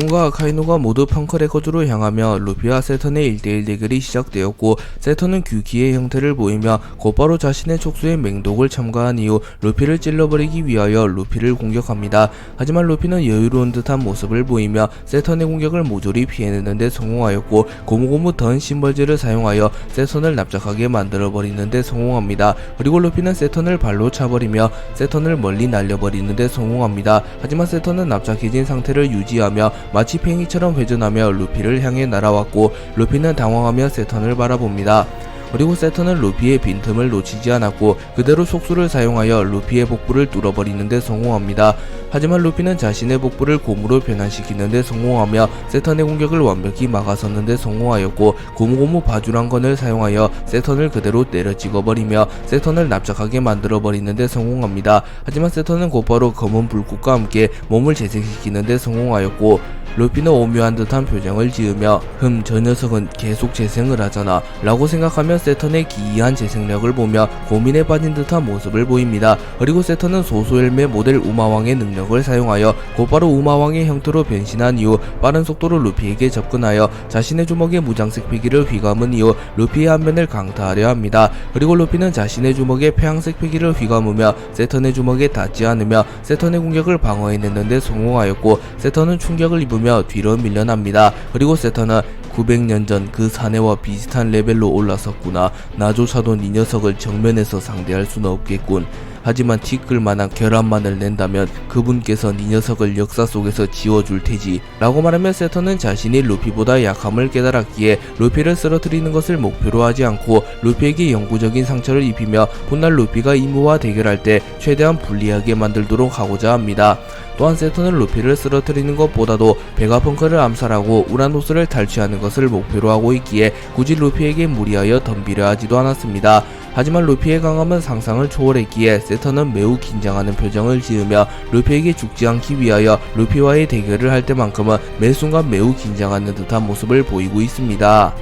세톤과 아카이누가 모두 펑크레코드로 향하며 루피와 세톤의 1대1 대결이 시작되었고, 세톤은 규기의 형태를 보이며 곧바로 자신의 촉수에 맹독을 첨가한 이후 루피를 찔러버리기 위하여 루피를 공격합니다. 하지만 루피는 여유로운 듯한 모습을 보이며 세톤의 공격을 모조리 피해내는데 성공하였고, 고무고무 던 심벌즈를 사용하여 세톤을 납작하게 만들어버리는데 성공합니다. 그리고 루피는 세톤을 발로 차버리며 세톤을 멀리 날려버리는데 성공합니다. 하지만 세톤은 납작해진 상태를 유지하며 마치 팽이처럼 회전하며 루피를 향해 날아왔고, 루피는 당황하며 세톤을 바라봅니다. 그리고 세톤은 루피의 빈틈을 놓치지 않았고 그대로 속수를 사용하여 루피의 복부를 뚫어버리는데 성공합니다. 하지만 루피는 자신의 복부를 곰으로 변환시키는데 성공하며 세톤의 공격을 완벽히 막아섰는데 성공하였고, 고무고무 바주란건을 사용하여 세톤을 그대로 때려 찍어버리며 세톤을 납작하게 만들어버리는데 성공합니다. 하지만 세톤은 곧바로 검은 불꽃과 함께 몸을 재생시키는데 성공하였고, 루피는 오묘한 듯한 표정을 지으며 저 녀석은 계속 재생을 하잖아 라고 생각하며 세톤의 기이한 재생력을 보며 고민에 빠진 듯한 모습을 보입니다. 그리고 세톤은 소소엘메 모델 우마왕의 능력을 사용하여 곧바로 우마왕의 형태로 변신한 이후 빠른 속도로 루피에게 접근하여 자신의 주먹에 무장색 패기를 휘감은 이후 루피의 안면을 강타하려 합니다. 그리고 루피는 자신의 주먹에 폐양색 패기를 휘감으며 세톤의 주먹에 닿지 않으며 세톤의 공격을 방어해냈는데 성공하였고, 세톤은 충격을 입으며 뒤로 밀려납니다. 그리고 세톤은 900년 전 그 사내와 비슷한 레벨로 올라섰구나. 나조차도 이 녀석을 정면에서 상대할 수는 없겠군. 하지만 티끌만한 결함만을 낸다면 그분께선 이 녀석을 역사 속에서 지워줄 테지 라고 말하며 세톤은 자신이 루피보다 약함을 깨달았기에 루피를 쓰러뜨리는 것을 목표로 하지 않고 루피에게 영구적인 상처를 입히며 훗날 루피가 이무와 대결할 때 최대한 불리하게 만들도록 하고자 합니다. 또한 세톤은 루피를 쓰러뜨리는 것보다도 베가펑크를 암살하고 우라노스를 탈취하는 것을 목표로 하고 있기에 굳이 루피에게 무리하여 덤비려 하지도 않았습니다. 하지만 루피의 강함은 상상을 초월했기에 세톤은 매우 긴장하는 표정을 지으며 루피에게 죽지 않기 위하여 루피와의 대결을 할 때만큼은 매 순간 매우 긴장하는 듯한 모습을 보이고 있습니다.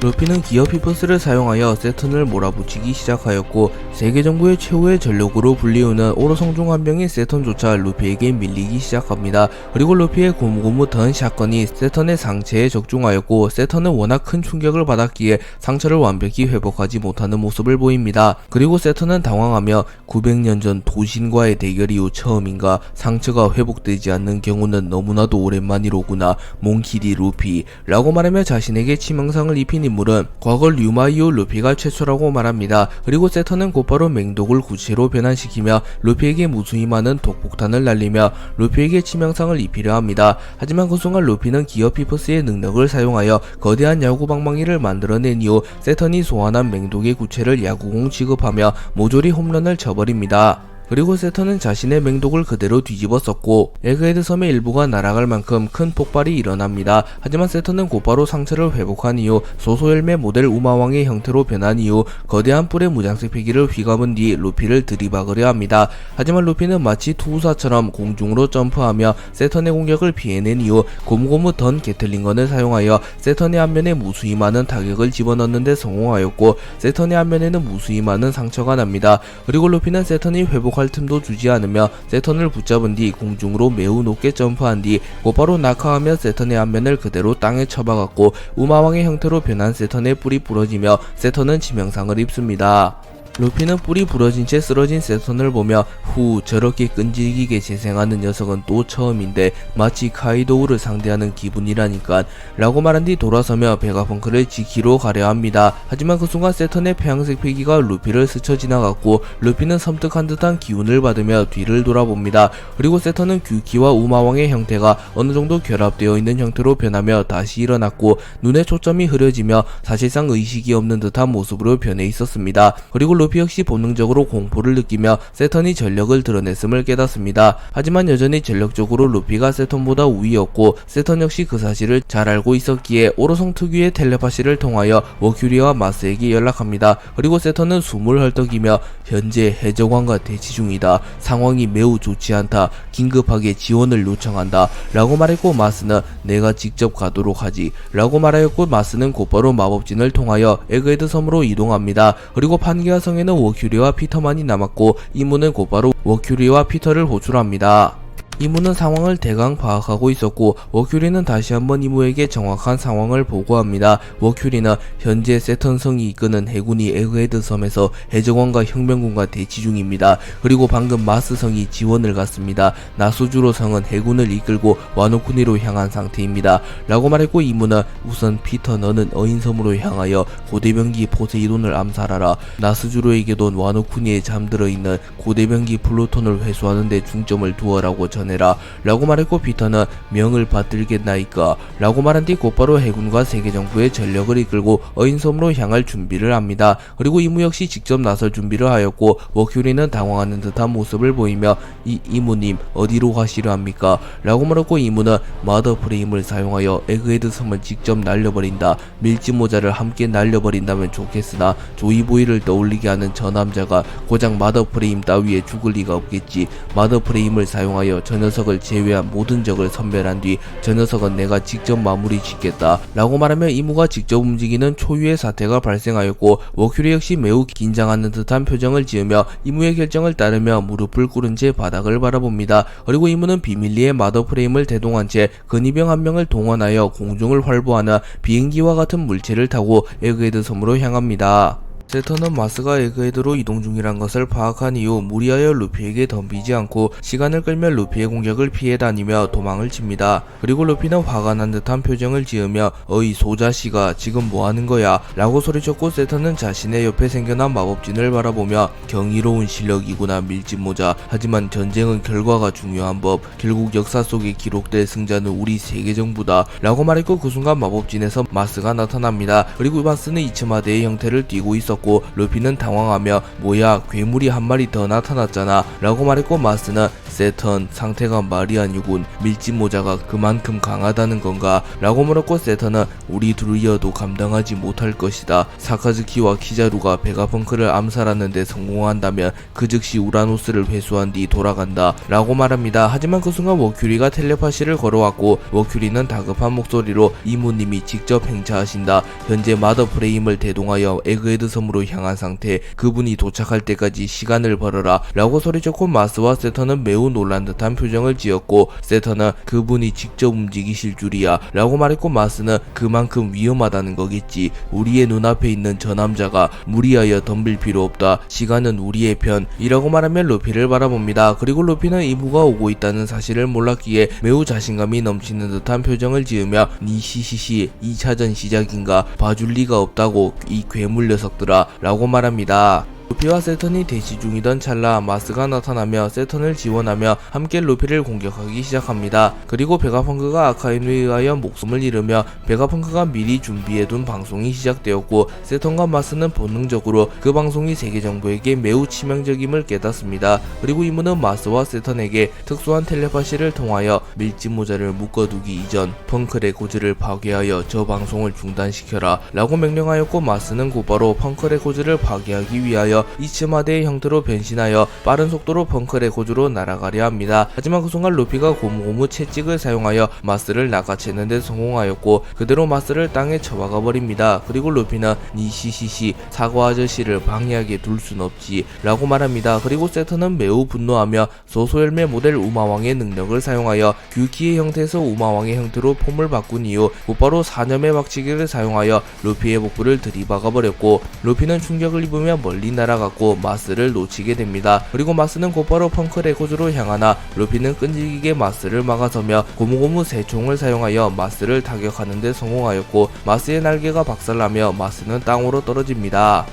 루피는 기어 피퍼스를 사용하여 세톤을 몰아붙이기 시작하였고, 세계 정부의 최후의 전력으로 불리우는 오로성 중 한 명인 세톤조차 루피에게 밀리기 시작합니다. 그리고 루피의 고무고무 던 샷건이 세톤의 상체에 적중하였고, 세톤은 워낙 큰 충격을 받았기에 상처를 완벽히 회복하지 못하는 모습을 보입니다. 그리고 세톤은 당황하며 900년 전 도신과의 대결 이후 처음인가 상처가 회복되지 않는 경우는 너무나도 오랜만이로구나. 몽키디 루피 라고 말하며 자신에게 치명상을 입힌 인물은 과거 류마 이후 루피가 최초라고 말합니다. 그리고 세톤은 곧바로 맹독을 구체로 변환시키며 루피에게 무수히 많은 독폭탄을 날리며 루피에게 치명상을 입히려 합니다. 하지만 그 순간 루피는 기어 피퍼스의 능력을 사용하여 거대한 야구방망이를 만들어낸 이후 세톤이 소환한 맹독의 구체를 야구공 취급하며 모조리 홈런을 쳐버립니다. 그리고 세톤은 자신의 맹독을 그대로 뒤집어 썼고 에그헤드 섬의 일부가 날아갈 만큼 큰 폭발이 일어납니다. 하지만 세톤은 곧바로 상처를 회복한 이후 소소엘메 모델 우마왕의 형태로 변한 이후 거대한 뿔의 무장색 패기를 휘감은 뒤 루피를 들이박으려 합니다. 하지만 루피는 마치 투우사처럼 공중으로 점프하며 세톤의 공격을 피해낸 이후 고무고무 던 게틀링건을 사용하여 세톤의 안면에 무수히 많은 타격을 집어넣는데 성공하였고, 세톤의 안면에는 무수히 많은 상처가 납니다. 그리고 루피는 세톤이 회복할 틈도 주지 않으며 세톤을 붙잡은 뒤 공중으로 매우 높게 점프한 뒤 곧바로 낙하하며 세톤의 앞면을 그대로 땅에 쳐박았고, 우마왕의 형태로 변한 세톤의 뿔이 부러지며 세톤은 치명상을 입습니다. 루피는 뿔이 부러진 채 쓰러진 세톤을 보며 저렇게 끈질기게 재생하는 녀석은 또 처음인데 마치 카이도우를 상대하는 기분이라니까 라고 말한 뒤 돌아서며 베가펑크를 지키러 가려 합니다. 하지만 그 순간 세톤의 폐양색 패기가 루피를 스쳐 지나갔고 루피는 섬뜩한 듯한 기운을 받으며 뒤를 돌아봅니다. 그리고 세톤은 규키와 우마왕의 형태가 어느 정도 결합되어 있는 형태로 변하며 다시 일어났고, 눈의 초점이 흐려지며 사실상 의식이 없는 듯한 모습으로 변해 있었습니다. 그리고 루피 역시 본능적으로 공포를 느끼며 세톤이 전력을 드러냈음을 깨닫습니다. 하지만 여전히 전력적으로 루피가 세톤보다 우위였고, 세톤 역시 그 사실을 잘 알고 있었기에 오로성 특유의 텔레파시를 통하여 워큐리와 마스에게 연락합니다. 그리고 세톤은 숨을 헐떡이며 현재 해적왕과 대치 중이다. 상황이 매우 좋지 않다. 긴급하게 지원을 요청한다 라고 말했고, 마스는 내가 직접 가도록 하지 라고 말하였고, 마스는 곧바로 마법진을 통하여 에그헤드 섬으로 이동합니다. 그리고 판게아 성에는 워큐리와 피터만이 남았고, 임무는 곧바로 워큐리와 피터를 호출합니다. 이무는 상황을 대강 파악하고 있었고 머큐리는 다시 한번 이무에게 정확한 상황을 보고합니다. 머큐리는 현재 세턴 성이 이끄는 해군이 에그헤드 섬에서 해적왕과 혁명군과 대치 중입니다. 그리고 방금 마스 성이 지원을 갔습니다. 나수주로 성은 해군을 이끌고 와노쿠니로 향한 상태입니다. 라고 말했고 이무는 우선 피터 너는 어인섬으로 향하여 고대병기 포세이돈을 암살하라. 나스주로에게도 와노쿠니에 잠들어 있는 고대병기 플루톤을 회수하는 데 중점을 두어라고 전해라. 라고 말했고 피터는 명을 받들겠나이까 라고 말한 뒤 곧바로 해군과 세계정부의 전력을 이끌고 어인섬으로 향할 준비를 합니다. 그리고 이무 역시 직접 나설 준비를 하였고 머큐리는 당황하는 듯한 모습을 보이며 이무님 어디로 가시려 합니까? 라고 말했고 이무는 마더 프레임을 사용하여 에그헤드 섬을 직접 날려버린다. 밀짚모자를 함께 날려버린다면 좋겠으나 조이보이를 떠올리게 하는 저 남자가 고작 마더 프레임 따위에 죽을 리가 없겠지. 마더 프레임을 사용하여 저 녀석을 제외한 모든 적을 섬멸한 뒤 저 녀석은 내가 직접 마무리 짓겠다. 라고 말하며 이무가 직접 움직이는 초유의 사태가 발생하였고 머큐리 역시 매우 긴장하는 듯한 표정을 지으며 이무의 결정을 따르며 무릎을 꿇은 채 바닥을 바라봅니다. 그리고 이무는 비밀리에 마더 프레임을 대동한 채 근위병 한 명을 동원하여 공중을 활보하는 비행기와 같은 물체를 타고 에그헤드 섬으로 향합니다. 세턴은 마스가 에그헤드로 이동 중이란 것을 파악한 이후 무리하여 루피에게 덤비지 않고 시간을 끌며 루피의 공격을 피해 다니며 도망을 칩니다. 그리고 루피는 화가 난 듯한 표정을 지으며 어이 소자씨가 지금 뭐하는 거야? 라고 소리쳤고 세턴은 자신의 옆에 생겨난 마법진을 바라보며 경이로운 실력이구나 밀짚모자. 하지만 전쟁은 결과가 중요한 법. 결국 역사 속에 기록될 승자는 우리 세계정부다. 라고 말했고 그 순간 마법진에서 마스가 나타납니다. 그리고 마스는 이츠마데의 형태를 띠고 있었고 루피는 당황하며 뭐야 괴물이 한 마리 더 나타났잖아 라고 말했고 마스는 세턴 상태가 말이 아니군. 밀짚모자가 그만큼 강하다는 건가? 라고 물었고 세턴은 우리 둘이어도 감당하지 못할 것이다. 사카즈키와 키자루가 베가펑크를 암살하는 데 성공한다면 그 즉시 우라노스를 회수한 뒤 돌아간다 라고 말합니다. 하지만 그 순간 머큐리가 텔레파시를 걸어왔고 머큐리는 다급한 목소리로 이무님이 직접 행차하신다. 현재 마더 프레임을 대동하여 에그헤드 섬으로 향한 상태. 그분이 도착할 때까지 시간을 벌어라 라고 소리쳤고 마스와 세턴은 매우 놀란 듯한 표정을 지었고 세턴은 그분이 직접 움직이실 줄이야 라고 말했고 마스는 그만큼 위험하다는 거겠지. 우리의 눈앞에 있는 저 남자가 무리하여 덤빌 필요 없다. 시간은 우리의 편 이라고 말하며 루피를 바라봅니다. 그리고 루피는 이무가 오고 있다는 사실을 몰랐기에 매우 자신감이 넘치는 듯한 표정을 지으며 니시시시 2차전 시작인가? 봐줄 리가 없다고 이 괴물 녀석들아 라고 말합니다. 루피와 세턴이 대치 중이던 찰나 마스가 나타나며 세턴을 지원하며 함께 루피를 공격하기 시작합니다. 그리고 베가펑크가 아카인에 의하여 목숨을 잃으며 베가펑크가 미리 준비해둔 방송이 시작되었고 세턴과 마스는 본능적으로 그 방송이 세계정부에게 매우 치명적임을 깨닫습니다. 그리고 이무는 마스와 세턴에게 특수한 텔레파시를 통하여 밀짚모자를 묶어두기 이전 펑클의 고즈를 파괴하여 저 방송을 중단시켜라 라고 명령하였고 마스는 곧바로 펑클의 고즈를 파괴하기 위하여 이츠마데의 형태로 변신하여 빠른 속도로 펑클의 고주로 날아가려 합니다. 하지만 그 순간 루피가 고무고무 채찍을 사용하여 마스를 낚아채는 데 성공하였고 그대로 마스를 땅에 쳐박아 버립니다. 그리고 루피는 니시시시 사과 아저씨를 방해하게 둘 순 없지 라고 말합니다. 그리고 세턴은 매우 분노하며 소소열매 모델 우마왕의 능력을 사용하여 규키의 형태에서 우마왕의 형태로 폼을 바꾼 이후 곧바로 사념의 박치기를 사용하여 루피의 복부를 들이박아 버렸고 루피는 충격을 입으며 멀리 날아갔고 마스를 놓치게 됩니다. 그리고 마스는 곧바로 펑클의 고주로 향하나 루피는 끈질기게 마스를 막아서며 고무고무 새총을 사용하여 마스를 타격하는 데 성공하였고 마스의 날개가 박살나며 마스는 땅으로 떨어집니다.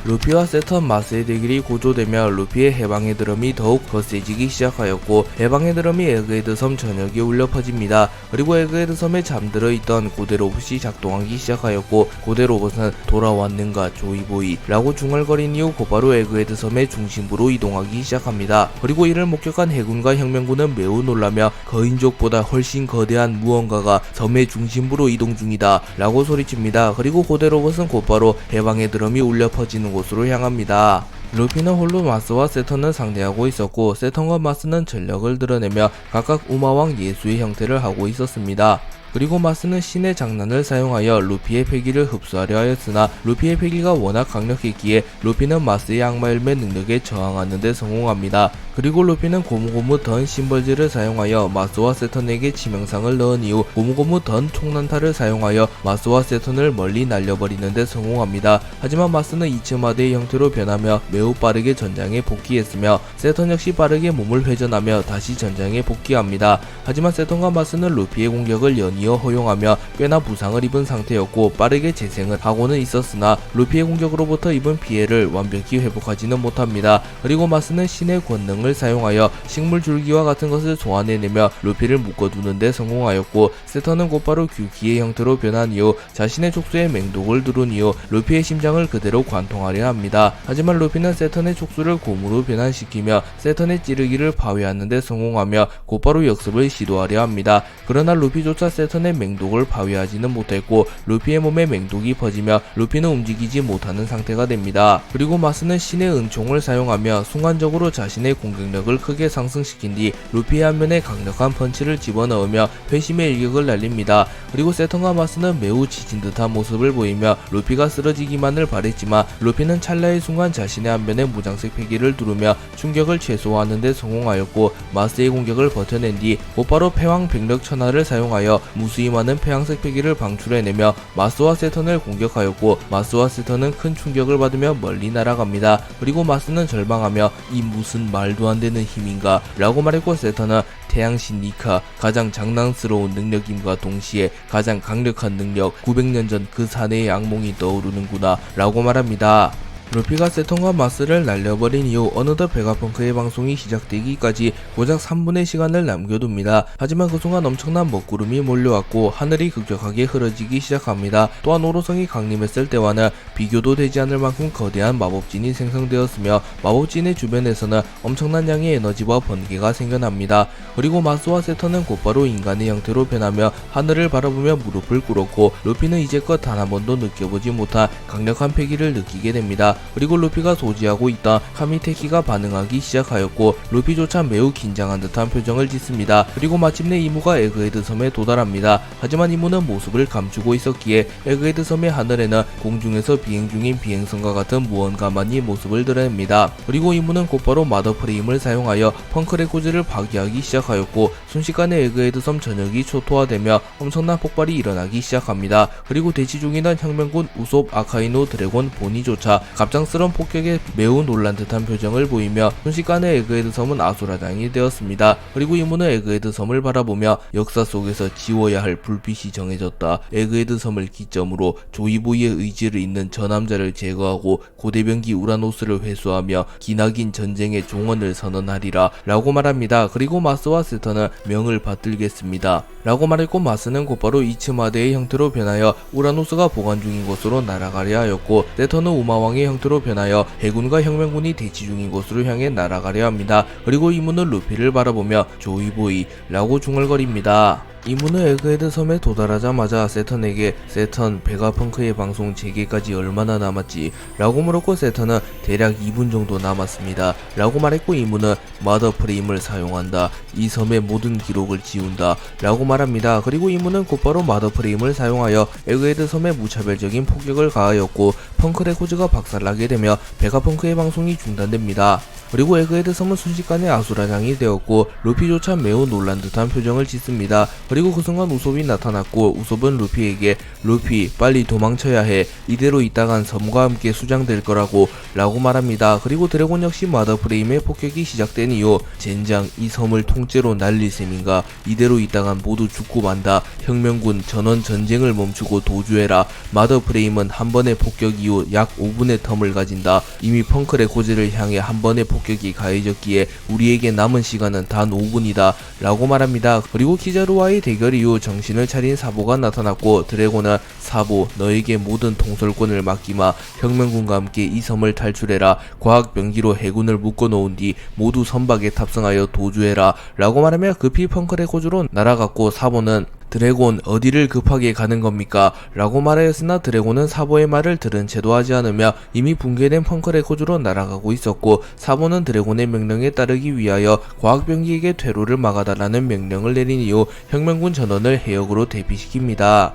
루피와 세턴 마스의 대결이 고조되며 루피의 해방의 드럼이 더욱 거세지기 시작하였고 해방의 드럼이 에그헤드 섬 전역에 울려 퍼집니다. 그리고 에그헤드 섬에 잠들어 있던 고대 로봇이 작동하기 시작하였고 고대 로봇은 돌아왔는가 조이보이 라고 중얼거린 이후 곧바로 에그헤드 섬의 중심부로 이동하기 시작합니다. 그리고 이를 목격한 해군과 혁명군은 매우 놀라며 거인족보다 훨씬 거대한 무언가가 섬의 중심부로 이동 중이다 라고 소리칩니다. 그리고 고대 로봇은 곧바로 해방의 드럼이 울려 퍼지는 곳으로 향합니다. 루피는 홀로 마스와 세턴을 상대하고 있었고 세턴과 마스는 전력을 드러내며 각각 우마왕 예수의 형태를 하고 있었습니다. 그리고 마스는 신의 장난을 사용하여 루피의 패기를 흡수하려 하였으나 루피의 패기가 워낙 강력했기에 루피는 마스의 악마열매 능력에 저항하는 데 성공합니다. 그리고 루피는 고무고무 던 심벌즈를 사용하여 마스와 세턴에게 치명상을 넣은 이후 고무고무 던 총난타를 사용하여 마스와 세턴을 멀리 날려버리는 데 성공합니다. 하지만 마스는 이츠마대의 형태로 변하며 매우 빠르게 전장에 복귀했으며 세턴 역시 빠르게 몸을 회전하며 다시 전장에 복귀합니다. 하지만 세턴과 마스는 루피의 공격을 연이어 허용하며 꽤나 부상을 입은 상태였고 빠르게 재생을 하고는 있었으나 루피의 공격으로부터 입은 피해를 완벽히 회복하지는 못합니다. 그리고 마스는 신의 권능을 사용하여 식물 줄기와 같은 것을 소환해내며 루피를 묶어두는 데 성공하였고 세턴은 곧바로 규키의 형태로 변한 이후 자신의 촉수에 맹독을 두른 이후 루피의 심장을 그대로 관통하려 합니다. 하지만 루피는 세턴의 촉수를 곰으로 변환시키며 세턴의 찌르기를 파괴하는 데 성공하며 곧바로 역습을 시도하려 합니다. 그러나 루피조차 세턴의 맹독을 파괴하지는 못했고 루피의 몸에 맹독이 퍼지며 루피는 움직이지 못하는 상태가 됩니다. 그리고 마스는 신의 은총을 사용하며 순간적으로 자신의 공격력을 크게 상승시킨 뒤 루피의 안면에 강력한 펀치를 집어넣으며 회심의 일격을 날립니다. 그리고 세턴과 마스는 매우 지친 듯한 모습을 보이며 루피가 쓰러지기만을 바랬지만 루피는 찰나의 순간 자신의 안면에 무장색 패기를 두르며 충격을 최소화하는 데 성공하였고 마스의 공격을 버텨낸 뒤 곧바로 패왕 병력 천하를 사용하여 무수히 많은 패왕색 패기를 방출해내며 마스와 세턴을 공격하였고 마스와 세턴은 큰 충격을 받으며 멀리 날아갑니다. 그리고 마스는 절망하며 이 무슨 말도 안 되는 힘인가 라고 말했고 세턴은 태양신 니카 가장 장난스러운 능력임과 동시에 가장 강력한 능력 900년 전 그 사내의 악몽이 떠오르는구나 라고 말합니다. 루피가 세턴과 마스를 날려버린 이후 어느덧 베가펑크의 방송이 시작되기까지 고작 3분의 시간을 남겨둡니다. 하지만 그 순간 엄청난 먹구름이 몰려왔고 하늘이 급격하게 흐려지기 시작합니다. 또한 오로성이 강림했을 때와는 비교도 되지 않을 만큼 거대한 마법진이 생성되었으며 마법진의 주변에서는 엄청난 양의 에너지와 번개가 생겨납니다. 그리고 마스와 세턴은 곧바로 인간의 형태로 변하며 하늘을 바라보며 무릎을 꿇었고 루피는 이제껏 단 한 번도 느껴보지 못한 강력한 패기를 느끼게 됩니다. 그리고 루피가 소지하고 있던 카미테키가 반응하기 시작하였고 루피조차 매우 긴장한 듯한 표정을 짓습니다. 그리고 마침내 이무가 에그헤드 섬에 도달합니다. 하지만 이무는 모습을 감추고 있었기에 에그헤드 섬의 하늘에는 공중에서 비행 중인 비행선과 같은 무언가만이 모습을 드러냅니다. 그리고 이무는 곧바로 마더프레임을 사용하여 펑크레코즈를 파괴하기 시작하였고 순식간에 에그헤드 섬 전역이 초토화되며 엄청난 폭발이 일어나기 시작합니다. 그리고 대치 중이던 혁명군 우솝 아카이노 드래곤 보니조차 갑작스런 폭격에 매우 놀란 듯한 표정을 보이며 순식간에 에그헤드 섬은 아수라장이 되었습니다. 그리고 이무는 에그헤드 섬을 바라보며 역사 속에서 지워야 할 불빛이 정해졌다. 에그헤드 섬을 기점으로 조이보이의 의지를 잇는 저 남자를 제거하고 고대병기 우라노스를 회수하며 기나긴 전쟁의 종언을 선언하리라 라고 말합니다. 그리고 마스와 세턴은 명을 받들겠습니다 라고 말했고 마스는 곧바로 이츠마대의 형태로 변하여 우라노스가 보관 중인 곳으로 날아가려 하였고 세턴은 우마왕의 형태로 변하여 해군과 혁명군이 대치 중인 곳으로 향해 날아가려 합니다. 그리고 이무는 루피를 바라보며 조이보이 라고 중얼거립니다. 이무는 에그헤드 섬에 도달하자마자 세턴에게 세턴 베가펑크의 방송 재개까지 얼마나 남았지? 라고 물었고 세턴은 대략 2분 정도 남았습니다 라고 말했고 이무는 마더프레임을 사용한다. 이 섬의 모든 기록을 지운다 라고 말합니다. 그리고 이무는 곧바로 마더프레임을 사용하여 에그헤드 섬에 무차별적인 폭격을 가하였고 펑크레코즈가 박살나게 되며 베가펑크의 방송이 중단됩니다. 그리고 에그헤드 섬은 순식간에 아수라장이 되었고 루피조차 매우 놀란 듯한 표정을 짓습니다. 그리고 그 순간 우솝이 나타났고 우솝은 루피에게 루피 빨리 도망쳐야 해. 이대로 있다간 섬과 함께 수장될 거라고 라고 말합니다. 그리고 드래곤 역시 마더프레임의 폭격이 시작된 이후 젠장 이 섬을 통째로 날릴 셈인가. 이대로 있다간 모두 죽고 만다. 혁명군 전원 전쟁을 멈추고 도주해라. 마더프레임은 한 번의 폭격 이후 약 5분의 텀을 가진다. 이미 펑크레코즈를 향해 한 번의 폭격이 가해졌기에 우리에게 남은 시간은 단 5분이다 라고 말합니다. 그리고 키자루와의 대결 이후 정신을 차린 사보가 나타났고 드래곤은 사보 너에게 모든 통솔권을 맡기마. 혁명군과 함께 이 섬을 탈출해라. 과학병기로 해군을 묶어놓은 뒤 모두 선박에 탑승하여 도주해라 라고 말하며 급히 펑크레코즈로 날아갔고 사보는 드래곤 어디를 급하게 가는 겁니까? 라고 말하였으나 드래곤은 사보의 말을 들은 채도 하지 않으며 이미 붕괴된 펑크레코즈로 날아가고 있었고 사보는 드래곤의 명령에 따르기 위하여 과학병기에게 퇴로를 막아달라는 명령을 내린 이후 혁명군 전원을 해역으로 대피시킵니다.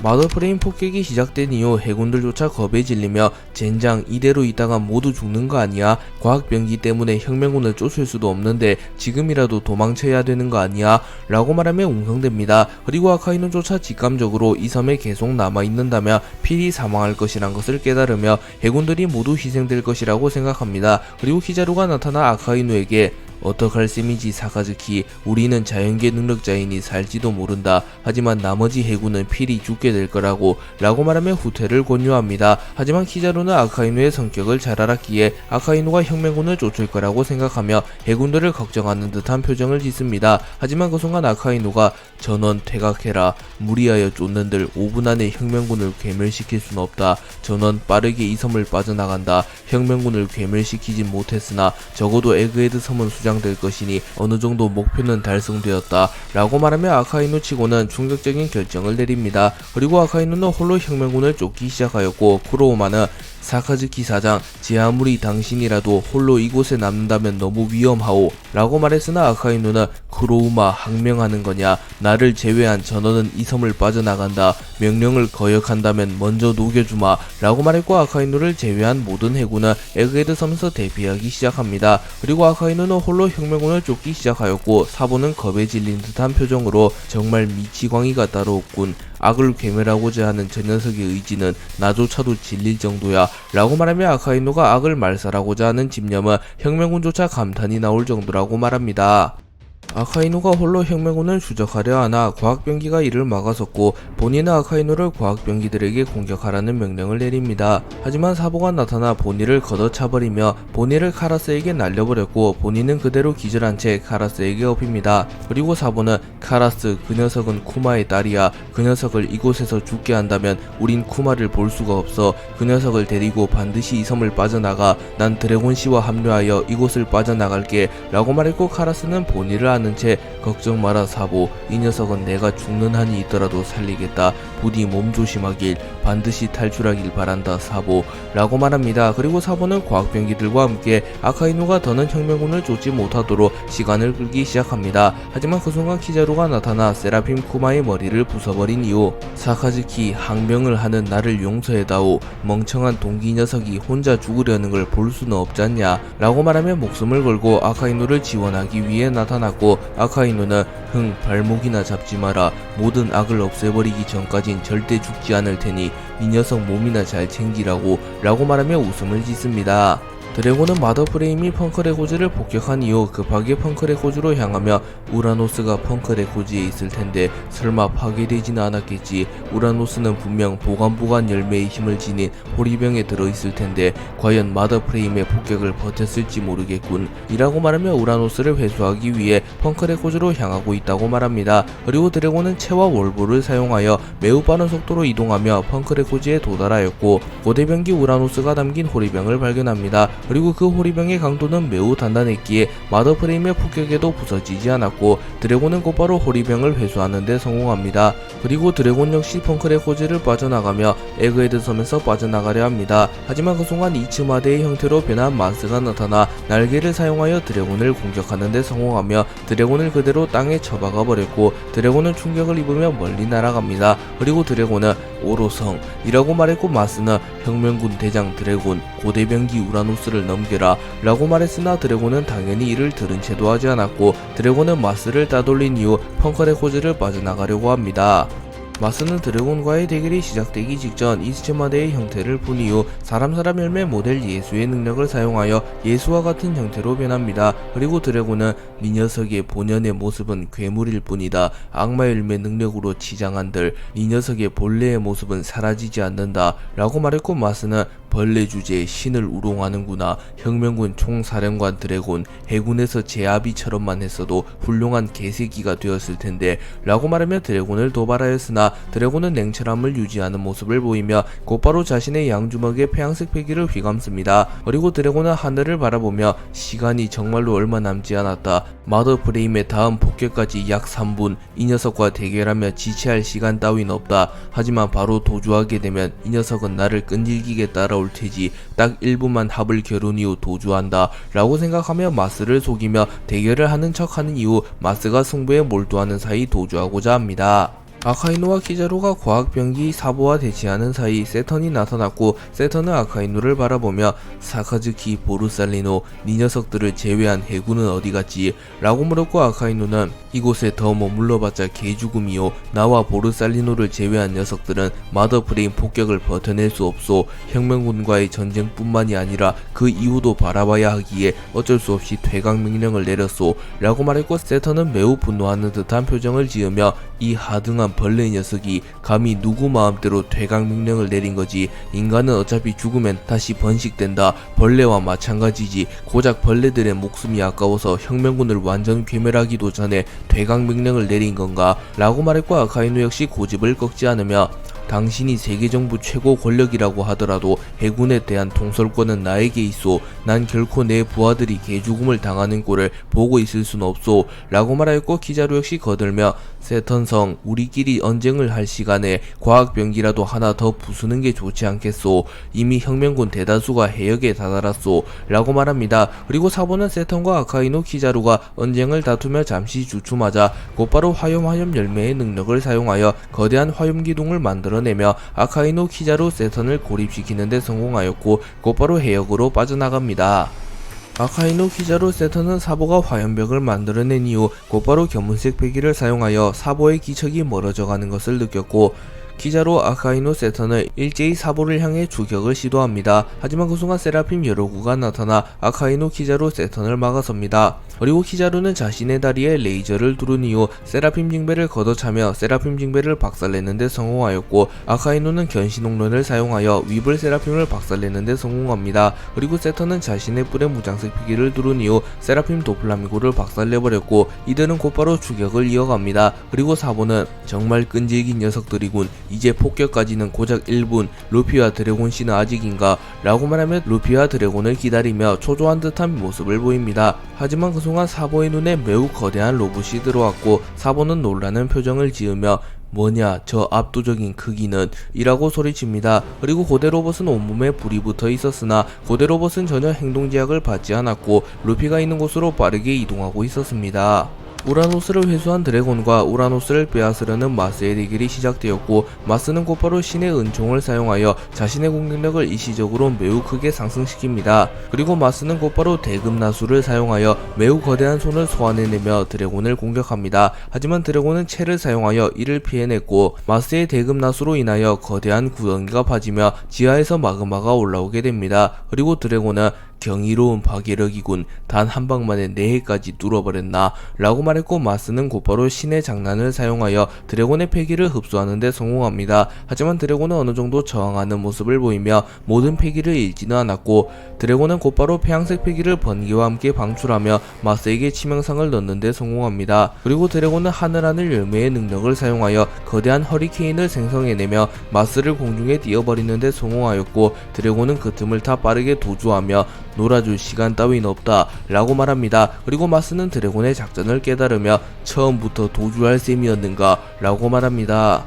마더프레임 폭격이 시작된 이후 해군들조차 겁에 질리며 젠장 이대로 있다가 모두 죽는 거 아니야? 과학병기 때문에 혁명군을 쫓을 수도 없는데 지금이라도 도망쳐야 되는 거 아니야? 라고 말하며 웅성댑니다. 그리고 아카이누조차 직감적으로 이 섬에 계속 남아있는다며 필히 사망할 것이란 것을 깨달으며 해군들이 모두 희생될 것이라고 생각합니다. 그리고 키자루가 나타나 아카이누에게 어떡할 셈이지 사카즈키, 우리는 자연계 능력자이니 살지도 모른다. 하지만 나머지 해군은 필히 죽게 될 거라고 라고 말하며 후퇴를 권유합니다. 하지만 키자루는 아카이누의 성격을 잘 알았기에 아카이누가 혁명군을 쫓을 거라고 생각하며 해군들을 걱정하는 듯한 표정을 짓습니다. 하지만 그 순간 아카이누가 전원 퇴각해라. 무리하여 쫓는들 5분 안에 혁명군을 괴멸시킬 순 없다. 전원 빠르게 이 섬을 빠져나간다. 혁명군을 괴멸시키진 못했으나 적어도 에그헤드 섬은 수장될 것이니 어느 정도 목표는 달성되었다 라고 말하며 아카이누 치고는 충격적인 결정을 내립니다. 그리고 아카이누는 홀로 혁명군을 쫓기 시작하였고 쿠로우마는 사카즈키 사장, 제 아무리 당신이라도 홀로 이곳에 남는다면 너무 위험하오 라고 말했으나 아카이누는 쿠로우마 항명하는 거냐, 나를 제외한 전원은 이 섬을 빠져나간다, 명령을 거역한다면 먼저 녹여주마 라고 말했고 아카이누를 제외한 모든 해군은 에그헤드 섬에서 대피하기 시작합니다. 그리고 아카이누는 홀로 혁명군을 쫓기 시작하였고 사보는 겁에 질린 듯한 표정으로 정말 미치광이가 따로 없군. 악을 괴멸하고자 하는 저 녀석의 의지는 나조차도 질릴 정도야 라고 말하며 아카이누가 악을 말살하고자 하는 집념은 혁명군조차 감탄이 나올 정도라고 말합니다. 아카이누가 홀로 혁명군을 추적하려 하나 과학병기가 이를 막아섰고 본인은 아카이누를 과학병기들에게 공격하라는 명령을 내립니다. 하지만 사보가 나타나 본인을 걷어차버리며 본인을 카라스에게 날려버렸고 본인은 그대로 기절한 채 카라스에게 업힙니다. 그리고 사보는 카라스, 그 녀석은 쿠마의 딸이야. 그 녀석을 이곳에서 죽게 한다면 우린 쿠마를 볼 수가 없어. 그 녀석을 데리고 반드시 이 섬을 빠져나가. 난 드래곤씨와 합류하여 이곳을 빠져나갈게 라고 말했고 카라스는 본인을 아는 채 걱정 마라 사보, 이 녀석은 내가 죽는 한이 있더라도 살리겠다. 부디 몸 조심하길, 반드시 탈출하길 바란다 사보 라고 말합니다. 그리고 사보는 과학병기들과 함께 아카이누가 더는 혁명군을 쫓지 못하도록 시간을 끌기 시작합니다. 하지만 그 순간 키자루가 나타나 세라핌 쿠마의 머리를 부숴버린 이후 사카즈키, 항명을 하는 나를 용서해다오. 멍청한 동기 녀석이 혼자 죽으려는 걸 볼 수는 없잖냐 라고 말하며 목숨을 걸고 아카이누를 지원하기 위해 나타났고 아카이누는 발목이나 잡지 마라. 모든 악을 없애버리기 전까진 절대 죽지 않을 테니 이 녀석 몸이나 잘 챙기라고 라고 말하며 웃음을 짓습니다. 드래곤은 마더프레임이 펑크레고즈를 폭격한 이후 급하게 펑크레고즈로 향하며 우라노스가 펑크레고즈에 있을 텐데 설마 파괴되지는 않았겠지. 우라노스는 분명 보관보관 열매의 힘을 지닌 호리병에 들어있을 텐데 과연 마더프레임의 폭격을 버텼을지 모르겠군 이라고 말하며 우라노스를 회수하기 위해 펑크레고즈로 향하고 있다고 말합니다. 그리고 드래곤은 채와 월보를 사용하여 매우 빠른 속도로 이동하며 펑크레고즈에 도달하였고 고대병기 우라노스가 담긴 호리병을 발견합니다. 그리고 그 호리병의 강도는 매우 단단했기에 마더프레임의 폭격에도 부서지지 않았고 드래곤은 곧바로 호리병을 회수하는 데 성공합니다. 그리고 드래곤 역시 펑크레고즈를 빠져나가며 에그헤드 섬에서 빠져나가려 합니다. 하지만 그 순간 이츠마데의 형태로 변한 마스가 나타나 날개를 사용하여 드래곤을 공격하는 데 성공하며 드래곤을 그대로 땅에 처박아 버렸고 드래곤은 충격을 입으며 멀리 날아갑니다. 그리고 드래곤은 오로성 이라고 말했고 마스는 혁명군 대장 드래곤, 고대병기 우라노스를 넘겨라 라고 말했으나 드래곤은 당연히 이를 들은 채도 하지 않았고 드래곤은 마스를 따돌린 이후 펑크레고즈를 빠져나가려고 합니다. 마스는 드래곤과의 대결이 시작되기 직전 이츠마데의 형태를 본 이후 사람 열매 모델 예수의 능력을 사용하여 예수와 같은 형태로 변합니다. 그리고 드래곤은 이 녀석의 본연의 모습은 괴물일 뿐이다. 악마 열매 능력으로 치장한들 이 녀석의 본래의 모습은 사라지지 않는다 라고 말했고 마스는 벌레 주제에 신을 우롱하는구나. 혁명군 총사령관 드래곤, 해군에서 제 아비처럼만 했어도 훌륭한 개새끼가 되었을 텐데 라고 말하며 드래곤을 도발하였으나 드래곤은 냉철함을 유지하는 모습을 보이며 곧바로 자신의 양주먹에 폐양색 패기를 휘감습니다. 그리고 드래곤은 하늘을 바라보며 시간이 정말로 얼마 남지 않았다. 마더프레임의 다음 폭격까지 약 3분, 이 녀석과 대결하며 지체할 시간 따윈 없다. 하지만 바로 도주하게 되면 이 녀석은 나를 끈질기게 따라올 테지. 딱 1분만 합을 겨룬 이후 도주한다 라고 생각하며 마스를 속이며 대결을 하는 척하는 이후 마스가 승부에 몰두하는 사이 도주하고자 합니다. 아카이누와 키자루가 과학병기 사보와 대치하는 사이 세턴이 나타났고, 세턴은 아카이누를 바라보며 사카즈키 보르살리노, 네 녀석들을 제외한 해군은 어디갔지? 라고 물었고, 아카이누는 이곳에 더 머물러봤자 개죽음이요, 나와 보르살리노를 제외한 녀석들은 마더프레임 폭격을 버텨낼 수 없소. 혁명군과의 전쟁뿐만이 아니라 그 이후도 바라봐야 하기에 어쩔 수 없이 퇴각 명령을 내렸소. 라고 말했고, 세턴은 매우 분노하는 듯한 표정을 지으며 이 하등한 벌레 녀석이 감히 누구 마음대로 퇴각 명령을 내린 거지. 인간은 어차피 죽으면 다시 번식된다. 벌레와 마찬가지지. 고작 벌레들의 목숨이 아까워서 혁명군을 완전 괴멸하기도 전에 퇴각 명령을 내린 건가? 라고 말했고, 아카이누 역시 고집을 꺾지 않으며 당신이 세계정부 최고 권력이라고 하더라도 해군에 대한 통솔권은 나에게 있소. 난 결코 내 부하들이 개죽음을 당하는 꼴을 보고 있을 순 없소. 라고 말하였고, 키자루 역시 거들며 세턴성, 우리끼리 언쟁을 할 시간에 과학병기라도 하나 더 부수는 게 좋지 않겠소. 이미 혁명군 대다수가 해역에 다다랐소. 라고 말합니다. 그리고 사보는 세턴과 아카이누, 키자루가 언쟁을 다투며 잠시 주춤하자 곧바로 화염 열매의 능력을 사용하여 거대한 화염기둥을 만들어내며 아카이누, 키자루, 세턴을 고립시키는 데 성공하였고, 곧바로 해역으로 빠져나갑니다. 아카이누, 키자루, 세턴은 사보가 화염벽을 만들어낸 이후 곧바로 견문색 패기를 사용하여 사보의 기척이 멀어져 가는 것을 느꼈고, 키자루, 아카이누, 세턴은 일제히 사보를 향해 추격을 시도합니다. 하지만 그 순간 세라핌 여러구가 나타나 아카이누, 키자루, 세턴을 막아섭니다. 그리고 키자루는 자신의 다리에 레이저를 두른 이후 세라핌 징배를 걷어차며 세라핌 징배를 박살내는데 성공하였고, 아카이누는 견신홍련을 사용하여 위블 세라핌을 박살내는데 성공합니다. 그리고 세턴은 자신의 뿔에 무장색 피기를 두른 이후 세라핌 도플라미고를 박살내버렸고, 이들은 곧바로 추격을 이어갑니다. 그리고 사보는 정말 끈질긴 녀석들이군. 이제 폭격까지는 고작 1분. 루피와 드래곤씨는 아직인가? 라고 말하며 루피와 드래곤을 기다리며 초조한 듯한 모습을 보입니다. 하지만 그 순간 사보의 눈에 매우 거대한 로봇이 들어왔고, 사보는 놀라는 표정을 지으며 뭐냐 저 압도적인 크기는? 이라고 소리칩니다. 그리고 고대 로봇은 온몸에 불이 붙어 있었으나 고대 로봇은 전혀 행동 제약을 받지 않았고 루피가 있는 곳으로 빠르게 이동하고 있었습니다. 우라노스를 회수한 드래곤과 우라노스를 빼앗으려는 마스의 대결이 시작되었고, 마스는 곧바로 신의 은총을 사용하여 자신의 공격력을 일시적으로 매우 크게 상승시킵니다. 그리고 마스는 곧바로 대금나수를 사용하여 매우 거대한 손을 소환해내며 드래곤을 공격합니다. 하지만 드래곤은 채를 사용하여 이를 피해냈고, 마스의 대금나수로 인하여 거대한 구덩이가 파지며 지하에서 마그마가 올라오게 됩니다. 그리고 드래곤은 경이로운 파괴력이군. 단 한 방만에 네 해까지 뚫어버렸나? 라고 말했고, 마스는 곧바로 신의 장난을 사용하여 드래곤의 패기를 흡수하는 데 성공합니다. 하지만 드래곤은 어느정도 저항하는 모습을 보이며 모든 패기를 잃지는 않았고, 드래곤은 곧바로 폐양색 패기를 번개와 함께 방출하며 마스에게 치명상을 넣는 데 성공합니다. 그리고 드래곤은 하늘하늘 열매의 능력을 사용하여 거대한 허리케인을 생성해내며 마스를 공중에 띄어버리는 데 성공하였고, 드래곤은 그 틈을 타 빠르게 도주하며 놀아줄 시간 따윈 없다 라고 말합니다. 그리고 마스는 드래곤의 작전을 깨달으며 처음부터 도주할 셈이었는가? 라고 말합니다.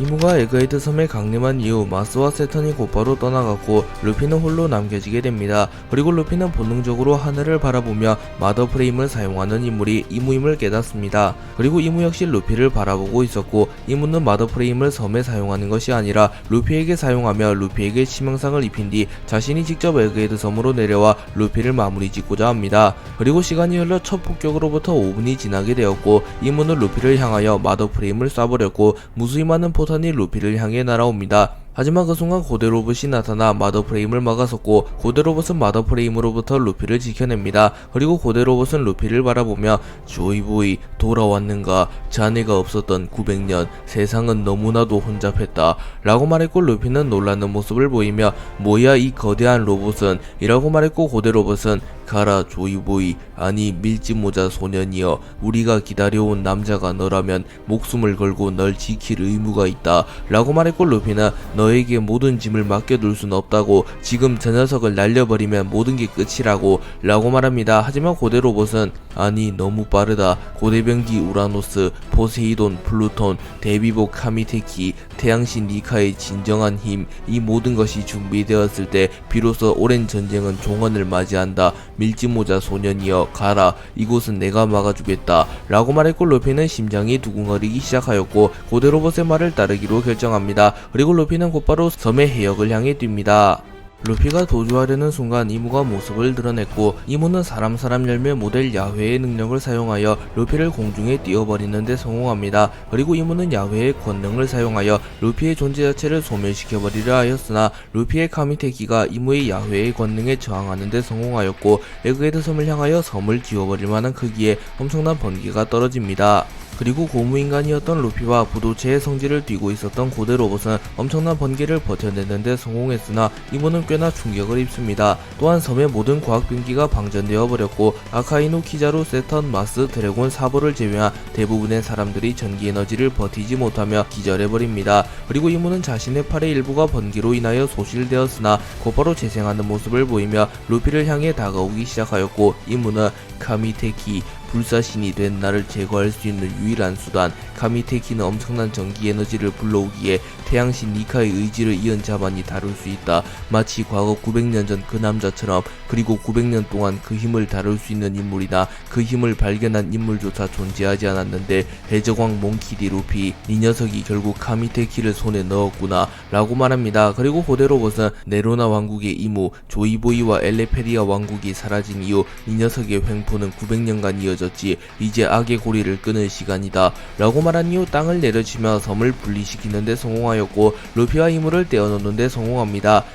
이무가 에그헤드 섬에 강림한 이후 마스와 세턴이 곧바로 떠나갔고, 루피는 홀로 남겨지게 됩니다. 그리고 루피는 본능적으로 하늘을 바라보며 마더 프레임을 사용하는 인물이 이무임을 깨닫습니다. 그리고 이무 역시 루피를 바라보고 있었고, 이무는 마더 프레임을 섬에 사용하는 것이 아니라 루피에게 사용하며 루피에게 치명상을 입힌 뒤 자신이 직접 에그헤드 섬으로 내려와 루피를 마무리 짓고자 합니다. 그리고 시간이 흘러 첫 폭격으로부터 5분이 지나게 되었고, 이무는 루피를 향하여 마더 프레임을 쏴버렸고, 무수히 많은 포탄이 루피를 향해 날아옵니다. 하지만 그 순간 고대 로봇이 나타나 마더 프레임을 막아섰고, 고대 로봇은 마더 프레임으로부터 루피를 지켜냅니다. 그리고 고대 로봇은 루피를 바라보며 조이보이 돌아왔는가? 자네가 없었던 900년, 세상은 너무나도 혼잡했다 라고 말했고, 루피는 놀라는 모습을 보이며 뭐야 이 거대한 로봇은? 이라고 말했고, 고대 로봇은 가라 조이보이, 아니 밀짚모자 소년이여, 우리가 기다려온 남자가 너라면 목숨을 걸고 널 지킬 의무가 있다 라고 말했고, 루피는 너에게 모든 짐을 맡겨둘 순 없다고, 지금 저 녀석을 날려버리면 모든 게 끝이라고 라고 말합니다. 하지만 고대 로봇은 아니 너무 빠르다. 고대병기 우라노스, 포세이돈, 플루톤, 대비복 카미테키, 태양신 니카의 진정한 힘, 이 모든 것이 준비되었을 때 비로소 오랜 전쟁은 종언을 맞이한다. 밀짚모자 소년이여 가라, 이곳은 내가 막아주겠다 라고 말했고, 루피는 심장이 두근거리기 시작하였고 고대로봇의 말을 따르기로 결정합니다. 그리고 루피는 곧바로 섬의 해역을 향해 뜁니다. 루피가 도주하려는 순간 이무가 모습을 드러냈고, 이무는 사람 열매 모델 야훼의 능력을 사용하여 루피를 공중에 띄워버리는 데 성공합니다. 그리고 이무는 야훼의 권능을 사용하여 루피의 존재 자체를 소멸시켜버리려 하였으나, 루피의 카미테키가 이무의 야훼의 권능에 저항하는 데 성공하였고, 에그헤드 섬을 향하여 섬을 지워버릴 만한 크기의 엄청난 번개가 떨어집니다. 그리고 고무인간이었던 루피와 부도체의 성질을 띠고 있었던 고대 로봇은 엄청난 번개를 버텨내는데 성공했으나 이무는 꽤나 충격을 입습니다. 또한 섬의 모든 과학 병기가 방전되어 버렸고, 아카이누, 키자루, 세턴, 마스, 드래곤, 사보를 제외한 대부분의 사람들이 전기 에너지를 버티지 못하며 기절해버립니다. 그리고 이무는 자신의 팔의 일부가 번개로 인하여 소실되었으나 곧바로 재생하는 모습을 보이며 루피를 향해 다가오기 시작하였고, 이무는 카미테키, 불사신이 된 나를 제거할 수 있는 유일한 수단, 카미테키는 엄청난 전기 에너지를 불러오기에 태양신 니카의 의지를 이은 자만이 다룰 수 있다. 마치 과거 900년 전 그 남자처럼. 그리고 900년 동안 그 힘을 다룰 수 있는 인물이나 그 힘을 발견한 인물조차 존재하지 않았는데, 해적왕 몽키디 루피, 이 녀석이 결국 카미테키를 손에 넣었구나 라고 말합니다. 그리고 고대 로봇은 네로나 왕국의 이무, 조이보이와 엘레페리아 왕국이 사라진 이후 이 녀석의 횡포는 900년간 이어졌지, 이제 악의 고리를 끊을 시간이다 라고 말한 이후 땅을 내려치며 섬을 분리시키는 데 성공하였고, 루피와 이무를 떼어놓는 데 성공합니다.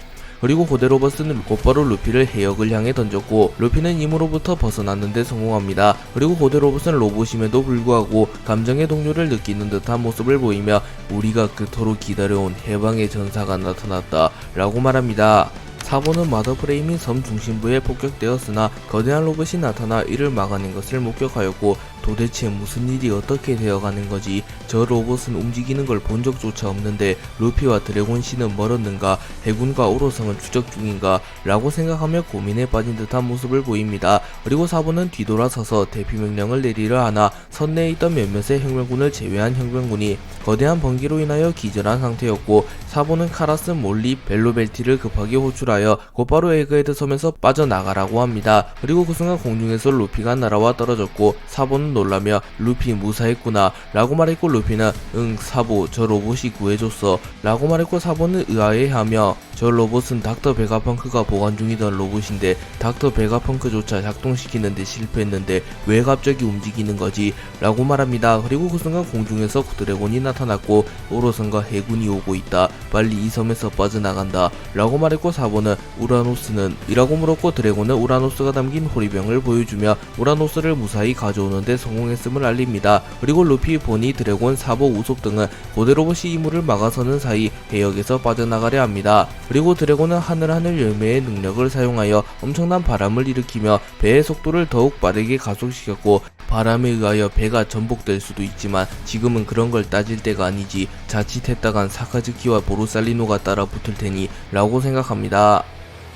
그리고 고대 로봇은 곧바로 루피를 해역을 향해 던졌고, 루피는 이무로부터 벗어나는 데 성공합니다. 그리고 고대 로봇은 로봇임에도 불구하고 감정의 동요를 느끼는 듯한 모습을 보이며 우리가 그토록 기다려온 해방의 전사가 나타났다 라고 말합니다. 사보는 마더프레임인 섬 중심부에 폭격되었으나 거대한 로봇이 나타나 이를 막아낸 것을 목격하였고, 도대체 무슨 일이 어떻게 되어가는 거지? 저 로봇은 움직이는 걸 본 적조차 없는데 루피와 드래곤씨는 멀었는가? 해군과 오로성은 추적 중인가? 라고 생각하며 고민에 빠진 듯한 모습을 보입니다. 그리고 사보는 뒤돌아서서 대피 명령을 내리려 하나 선 내에 있던 몇몇의 혁명군을 제외한 혁명군이 거대한 번개로 인하여 기절한 상태였고, 사보는 카라스, 몰리, 벨로벨티를 급하게 호출하여 곧바로 에그헤드 섬에서 빠져나가라고 합니다. 그리고 그 순간 공중에서 루피가 날아와 떨어졌고, 사보는 놀라며 루피 무사했구나 라고 말했고, 루피는 응 사보, 저 로봇이 구해줬어 라고 말했고, 사보는 의아해하며 저 로봇은 닥터 베가펑크가 보관 중이던 로봇인데 닥터 베가펑크조차 작동시키는데 실패했는데 왜 갑자기 움직이는 거지? 라고 말합니다. 그리고 그 순간 공중에서 드래곤이 나타났고, 오로선과 해군이 오고 있다, 빨리 이 섬에서 빠져나간다 라고 말했고, 사보는 우라노스는? 이라고 물었고, 드래곤은 우라노스가 담긴 호리병을 보여주며 우라노스를 무사히 가져오는데 성공했음을 알립니다. 그리고 루피, 보니, 드래곤, 사보, 우솝 등은 고대 로봇이 이무를 막아서는 사이 해역에서 빠져나가려 합니다. 그리고 드래곤은 하늘 열매의 능력을 사용하여 엄청난 바람을 일으키며 배의 속도를 더욱 빠르게 가속시켰고, 바람에 의하여 배가 전복될 수도 있지만 지금은 그런 걸 따질 때가 아니지, 자칫했다간 사카즈키와 보루살리노가 따라 붙을 테니 라고 생각합니다.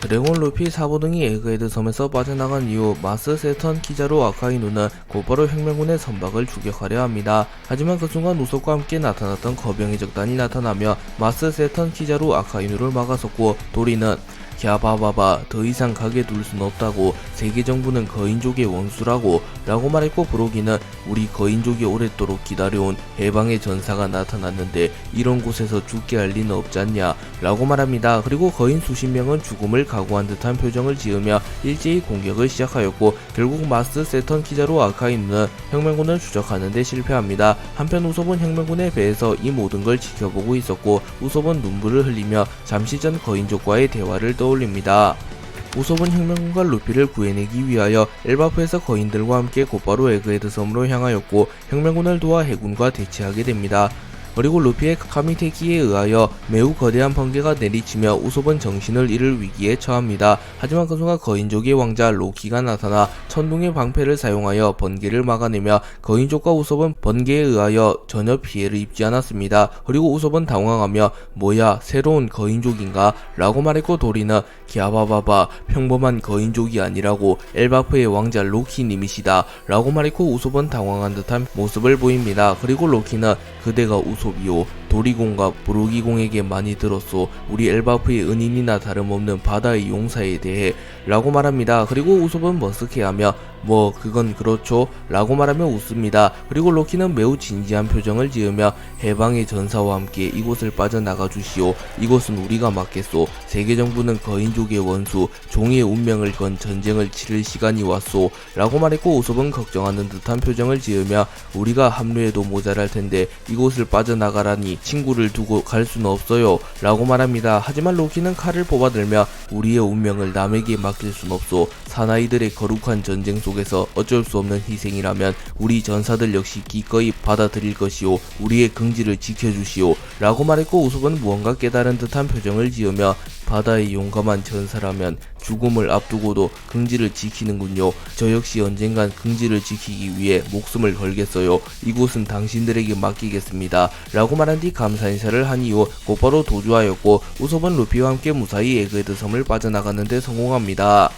드래곤, 루피, 사보 등이 에그헤드 섬에서 빠져나간 이후 마스, 세턴, 키자루, 아카이누는 곧바로 혁명군의 선박을 추격하려 합니다. 하지만 그 순간 우솝과 함께 나타났던 거병의 적단이 나타나며 마스, 세턴, 키자루, 아카이누를 막아섰고, 도리는 갸바바바, 더 이상 가게 둘 순 없다고, 세계 정부는 거인족의 원수라고 라고 말했고, 브로기는 우리 거인족이 오랫도록 기다려온 해방의 전사가 나타났는데 이런 곳에서 죽게 할 리는 없지 않냐 라고 말합니다. 그리고 거인 수십 명은 죽음을 각오한 듯한 표정을 지으며 일제히 공격을 시작하였고, 결국 마스, 세턴, 키자루, 아카이누는 혁명군을 추적하는 데 실패합니다. 한편 우솝은 혁명군의 배에서 이 모든 걸 지켜보고 있었고, 우솝은 눈물을 흘리며 잠시 전 거인족과의 대화를 떠올립니다. 우솝은 혁명군과 루피를 구해내기 위하여 엘바프에서 거인들과 함께 곧바로 에그헤드 섬으로 향하였고, 혁명군을 도와 해군과 대치하게 됩니다. 그리고 루피의 카미테키에 의하여 매우 거대한 번개가 내리치며 우솝은 정신을 잃을 위기에 처합니다. 하지만 그 순간 거인족의 왕자 로키가 나타나 천둥의 방패를 사용하여 번개를 막아내며 거인족과 우솝은 번개에 의하여 전혀 피해를 입지 않았습니다. 그리고 우솝은 당황하며 뭐야, 새로운 거인족인가? 라고 말했고, 도리는 갸바바바, 평범한 거인족이 아니라고, 엘바프의 왕자 로키님이시다 라고 말했고, 우솝은 당황한 듯한 모습을 보입니다. 그리고 로키는 그대가 우솝이요, 도리공과 브로기공에게 많이 들었소. 우리 엘바프의 은인이나 다름없는 바다의 용사에 대해 라고 말합니다. 그리고 우솝은 머쓱해하며 뭐 그건 그렇죠 라고 말하며 웃습니다. 그리고 로키는 매우 진지한 표정을 지으며 해방의 전사와 함께 이곳을 빠져나가 주시오. 이곳은 우리가 맡겠소. 세계정부는 거인족의 원수 종의 운명을 건 전쟁을 치를 시간이 왔소 라고 말했고, 우솝은 걱정하는 듯한 표정을 지으며 우리가 합류해도 모자랄 텐데 이곳을 빠져나가라니 친구를 두고 갈 수는 없어요 라고 말합니다. 하지만 로키는 칼을 뽑아들며 우리의 운명을 남에게 맡길 순 없소. 사나이들의 거룩한 전쟁 속에서 어쩔 수 없는 희생이라면 우리 전사들 역시 기꺼이 받아들일 것이오. 우리의 긍지를 지켜주시오 라고 말했고, 우솝은 무언가 깨달은 듯한 표정을 지으며 바다의 용감한 전사라면 죽음을 앞두고도 긍지를 지키는군요. 저 역시 언젠간 긍지를 지키기 위해 목숨을 걸겠어요. 이곳은 당신들에게 맡기겠습니다 라고 말한 뒤 감사 인사를 한 이후 곧바로 도주하였고, 우솝은 루피와 함께 무사히 에그헤드 섬을 빠져나가는 데 성공합니다.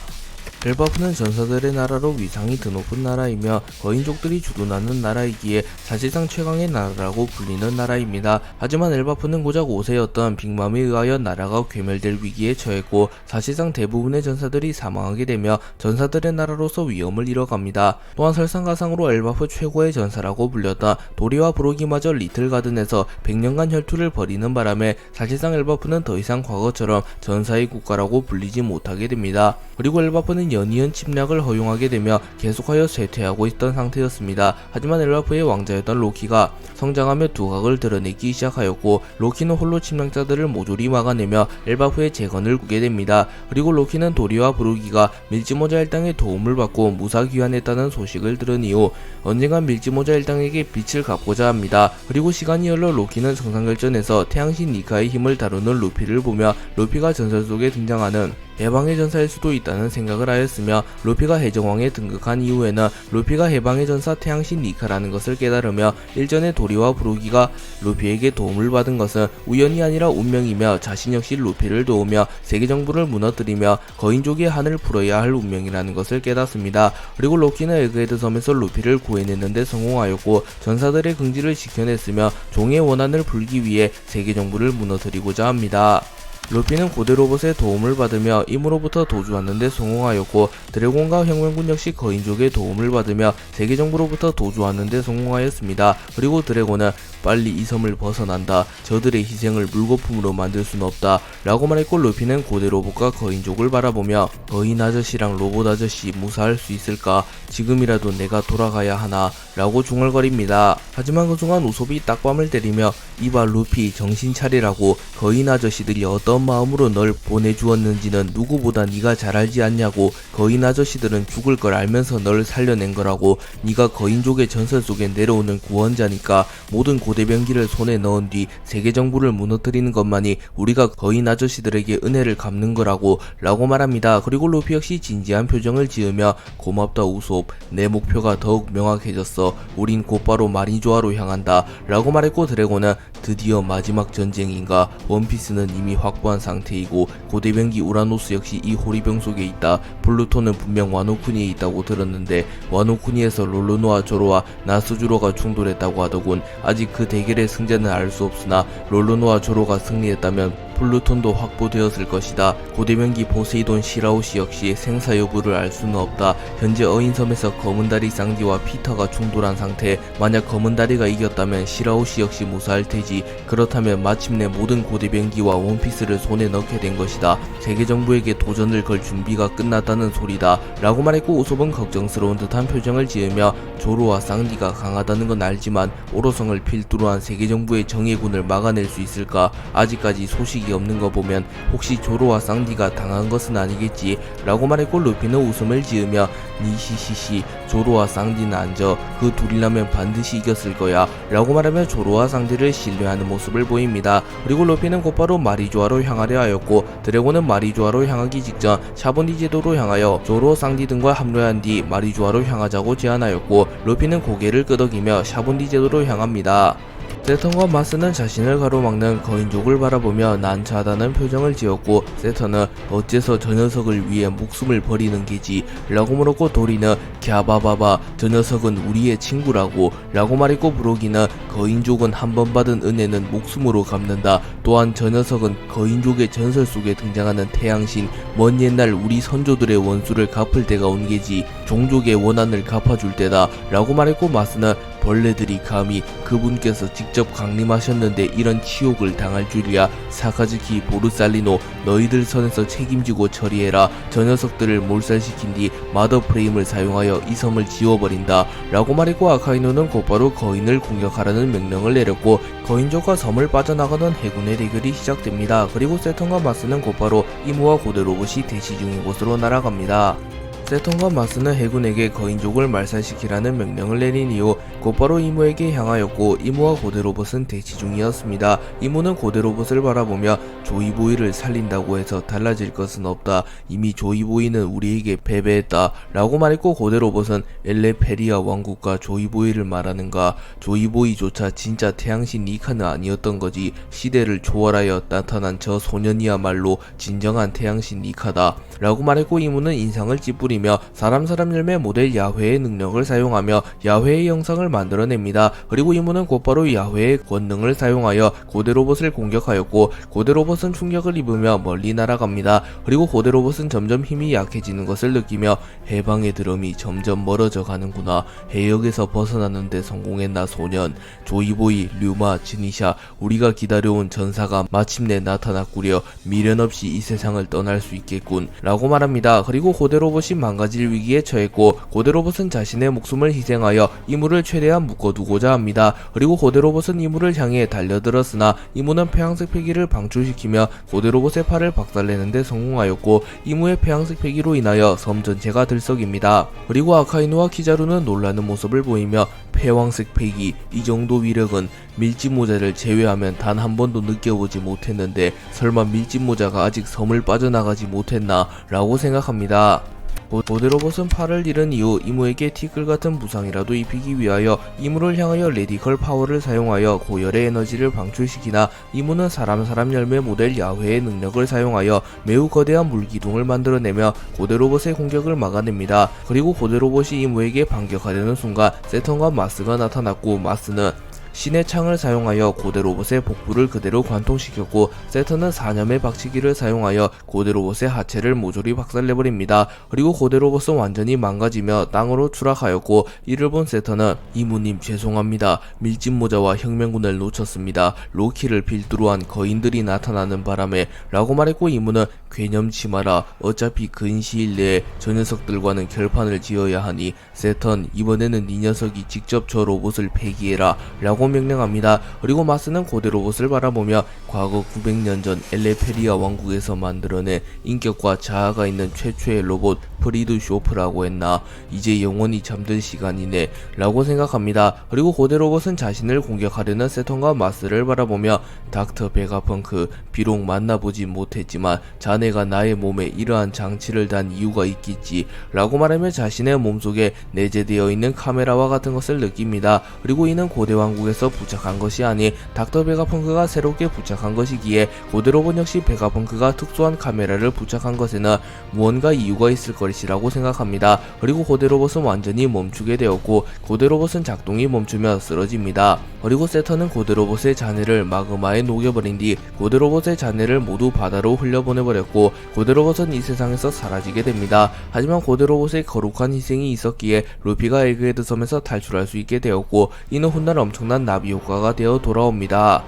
벨바프는 전사들의 나라로 위상이 드높은 나라이며 거인족들이 주둔하는 나라이기에 사실상 최강의 나라라고 불리는 나라입니다. 하지만 엘바프는 고작 5세였던 빅맘에 의하여 나라가 괴멸될 위기에 처했고, 사실상 대부분의 전사들이 사망하게 되며 전사들의 나라로서 위엄을 잃어갑니다. 또한 설상가상으로 엘바프 최고의 전사라고 불렸던 도리와 브로기마저 리틀가든에서 100년간 혈투를 벌이는 바람에 사실상 엘바프는 더 이상 과거처럼 전사의 국가라고 불리지 못하게 됩니다. 그리고 엘바프는 연이은 침략을 허용하게 되며 계속하여 쇠퇴하고 있던 상태였습니다. 하지만 엘바프의 왕자였던 로키가 성장하며 두각을 드러내기 시작하였고, 로키는 홀로 침략자들을 모조리 막아내며 엘바프의 재건을 꾸게 됩니다. 그리고 로키는 도리와 브루기가 밀지모자 일당의 도움을 받고 무사귀환했다는 소식을 들은 이후 언젠간 밀지모자 일당에게 빚을 갚고자 합니다. 그리고 시간이 흘러 로키는 정상결전에서 태양신 니카의 힘을 다루는 루피를 보며 루피가 전설 속에 등장하는 해방의 전사일 수도 있다는 생각을 하였으며, 루피가 해적왕에 등극한 이후에는 루피가 해방의 전사 태양신 니카라는 것을 깨달으며 일전에 도리와 브루기가 루피에게 도움을 받은 것은 우연이 아니라 운명이며 자신 역시 루피를 도우며 세계정부를 무너뜨리며 거인족의 한을 풀어야 할 운명이라는 것을 깨닫습니다. 그리고 로키는 에그헤드 섬에서 루피를 구해냈는데 성공하였고, 전사들의 긍지를 지켜냈으며 종의 원한을 풀기 위해 세계정부를 무너뜨리고자 합니다. 루피는 고대 로봇의 도움을 받으며 임으로부터 도주하는데 성공하였고, 드래곤과 혁명군 역시 거인족의 도움을 받으며 세계정부로부터 도주하는데 성공하였습니다. 그리고 드래곤은 빨리 이 섬을 벗어난다. 저들의 희생을 물거품으로 만들 순 없다 라고 말했고, 루피는 고대 로봇과 거인족을 바라보며 거인 아저씨랑 로봇 아저씨 무사할 수 있을까? 지금이라도 내가 돌아가야 하나? 라고 중얼거립니다. 하지만 그 순간 우솝이 딱밤을 때리며 이봐 루피 정신 차리라고. 거인 아저씨들이 어떤 마음으로 널 보내주었는지는 누구보다 네가 잘 알지 않냐고. 거인 아저씨들은 죽을 걸 알면서 널 살려낸 거라고. 네가 거인족의 전설 속에 내려오는 구원자니까 모든 고대병기를 손에 넣은 뒤 세계정부를 무너뜨리는 것만이 우리가 거인 아저씨들에게 은혜를 갚는 거라고 라고 말합니다. 그리고 루피 역시 진지한 표정을 지으며 고맙다 우솝. 내 목표가 더욱 명확해졌어. 우린 곧바로 마리조아로 향한다 라고 말했고, 드래곤은 드디어 마지막 전쟁인가? 원피스는 이미 확보한 상태이고 고대병기 우라노스 역시 이 호리병 속에 있다. 플루토는 분명 와노쿠니에 있다고 들었는데 와노쿠니에서 롤로노와 조로와 나스주로가 충돌했다고 하더군. 아직 그 대결의 승자는 알 수 없으나 롤로노와 조로가 승리했다면 플루톤도 확보되었을 것이다. 고대병기 포세이돈 시라우시 역시 생사 여부를 알 수는 없다. 현재 어인섬에서 검은다리 쌍디와 피터가 충돌한 상태. 만약 검은다리가 이겼다면 시라우시 역시 무사할 테지. 그렇다면 마침내 모든 고대병기와 원피스를 손에 넣게 된 것이다. 세계정부에게 도전을 걸 준비가 끝났다는 소리다 라고 말했고, 우솝은 걱정스러운 듯한 표정을 지으며 조로와 쌍디가 강하다는 건 알지만 오로성을 필두로 한 세계정부의 정예군을 막아낼 수 있을까? 아직까지 소식이 없는 거 보면 혹시 조로와 쌍디가 당한 것은 아니겠지 라고 말했고, 루피는 웃음을 지으며 니시시시 조로와 쌍디는 앉아. 그 둘이라면 반드시 이겼을 거야 라고 말하며 조로와 쌍디를 신뢰하는 모습을 보입니다. 그리고 루피는 곧바로 마리조아로 향하려 하였고, 드래곤은 마리조아로 향하기 직전 샤본디 제도로 향하여 조로, 쌍디 등과 합류한 뒤 마리조아로 향하자고 제안하였고, 루피는 고개를 끄덕이며 샤본디 제도로 향합니다. 세턴과 마스는 자신을 가로막는 거인족을 바라보며 난처하다는 표정을 지었고, 세턴은 어째서 저 녀석을 위해 목숨을 버리는 게지? 라고 물었고, 도리는 갸바바바 저 녀석은 우리의 친구라고 라고 말했고, 브로기는 거인족은 한 번 받은 은혜는 목숨으로 갚는다. 또한 저 녀석은 거인족의 전설 속에 등장하는 태양신, 먼 옛날 우리 선조들의 원수를 갚을 때가 온 게지. 종족의 원한을 갚아줄 때다 라고 말했고, 마스는 벌레들이 감히 그분께서 직접 강림하셨는데 이런 치욕을 당할 줄이야. 사카즈키 보르살리노, 너희들 선에서 책임지고 처리해라. 저 녀석들을 몰살시킨 뒤 마더 프레임을 사용하여 이 섬을 지워버린다 라고 말했고, 아카이노는 곧바로 거인을 공격하라는 명령을 내렸고, 거인족과 섬을 빠져나가던 해군의 대결이 시작됩니다. 그리고 세턴과 마스는 곧바로 이무와 고대 로봇이 대치 중인 곳으로 날아갑니다. 세턴과 마스는 해군에게 거인족을 말살시키라는 명령을 내린 이후 곧바로 이무에게 향하였고, 이무와 고대 로봇은 대치 중이었습니다. 이무는 고대 로봇을 바라보며 조이보이를 살린다고 해서 달라질 것은 없다. 이미 조이보이는 우리에게 패배했다 라고 말했고, 고대 로봇은 엘레페리아 왕국과 조이보이를 말하는가? 조이보이조차 진짜 태양신 니카는 아니었던 거지. 시대를 초월하여 나타난 저 소년이야말로 진정한 태양신 니카다 라고 말했고, 이무는 인상을 찌푸리며 사람 열매 모델 야훼의 능력을 사용하며 야훼의 영상을 만들어냅니다. 그리고 이무는 곧바로 야훼의 권능을 사용하여 고대 로봇을 공격하였고, 고대 로봇은 충격을 입으며 멀리 날아갑니다. 그리고 고대 로봇은 점점 힘이 약해지는 것을 느끼며 해방의 드럼이 점점 멀어져 가는구나. 해역에서 벗어나는데 성공했나 소년. 조이보이, 류마, 지니샤, 우리가 기다려온 전사가 마침내 나타났구려. 미련 없이 이 세상을 떠날 수 있겠군 라고 말합니다. 그리고 고대 로봇이 망가질 위기에 처했고, 고대 로봇은 자신의 목숨을 희생하여 이무를 최대한 묶어두고자 합니다. 그리고 고대 로봇은 이무를 향해 달려들었으나 이무는 폐왕색 폐기를 방출시키며 고대 로봇의 팔을 박살내는데 성공하였고, 이무의 폐왕색 폐기로 인하여 섬 전체가 들썩입니다. 그리고 아카이누와 키자루는 놀라는 모습을 보이며 폐왕색 폐기, 이 정도 위력은 밀짚모자를 제외하면 단 한 번도 느껴보지 못했는데 설마 밀짚모자가 아직 섬을 빠져나가지 못했나 라고 생각합니다. 고대 로봇은 팔을 잃은 이후 이무에게 티끌 같은 부상이라도 입히기 위하여 이무를 향하여 레디컬 파워를 사용하여 고열의 에너지를 방출시키나, 이무는 사람 열매 모델 야훼의 능력을 사용하여 매우 거대한 물기둥을 만들어내며 고대 로봇의 공격을 막아냅니다. 그리고 고대 로봇이 이무에게 반격하려는 순간 세턴과 마스가 나타났고, 마스는 신의 창을 사용하여 고대 로봇의 복부를 그대로 관통시켰고, 세턴은 사념의 박치기를 사용하여 고대 로봇의 하체를 모조리 박살내버립니다. 그리고 고대 로봇은 완전히 망가지며 땅으로 추락하였고, 이를 본 세턴은 이무님 죄송합니다. 밀짚모자와 혁명군을 놓쳤습니다. 로키를 필두로 한 거인들이 나타나는 바람에 라고 말했고, 이무는 괴념치 마라. 어차피 근시일 내에 저 녀석들과는 결판을 지어야 하니 세턴 이번에는 네 녀석이 직접 저 로봇을 폐기해라 라고 명령합니다. 그리고 마스는 고대 로봇을 바라보며 과거 900년 전 엘레페리아 왕국에서 만들어낸 인격과 자아가 있는 최초의 로봇 프리드 쇼프라고 했나? 이제 영원히 잠들 시간이네 라고 생각합니다. 그리고 고대 로봇은 자신을 공격하려는 세턴과 마스를 바라보며 닥터 베가펑크, 비록 만나보지 못했지만 자네가 나의 몸에 이러한 장치를 단 이유가 있겠지 라고 말하며 자신의 몸속에 내재되어 있는 카메라와 같은 것을 느낍니다. 그리고 이는 고대 왕국에서 부착한 것이 아닌 닥터 베가펑크가 새롭게 부착한 것이기에 고대 로봇 역시 베가펑크가 특수한 카메라를 부착한 것에는 무언가 이유가 있을 것이라고 생각합니다. 그리고 고대 로봇은 완전히 멈추게 되었고, 고대 로봇은 작동이 멈추며 쓰러집니다. 그리고 세턴은 고대 로봇의 잔해를 마그마에 녹여버린 뒤 고대 로봇의 잔해를 모두 바다로 흘려보내버렸고, 고대 로봇은 이 세상에서 사라지게 됩니다. 하지만 고대 로봇의 거룩한 희생이 있었기에 루피가 에그헤드 섬에서 탈출할 수 있게 되었고, 이는 훗날 엄청난 나비 효과가 되어 돌아옵니다.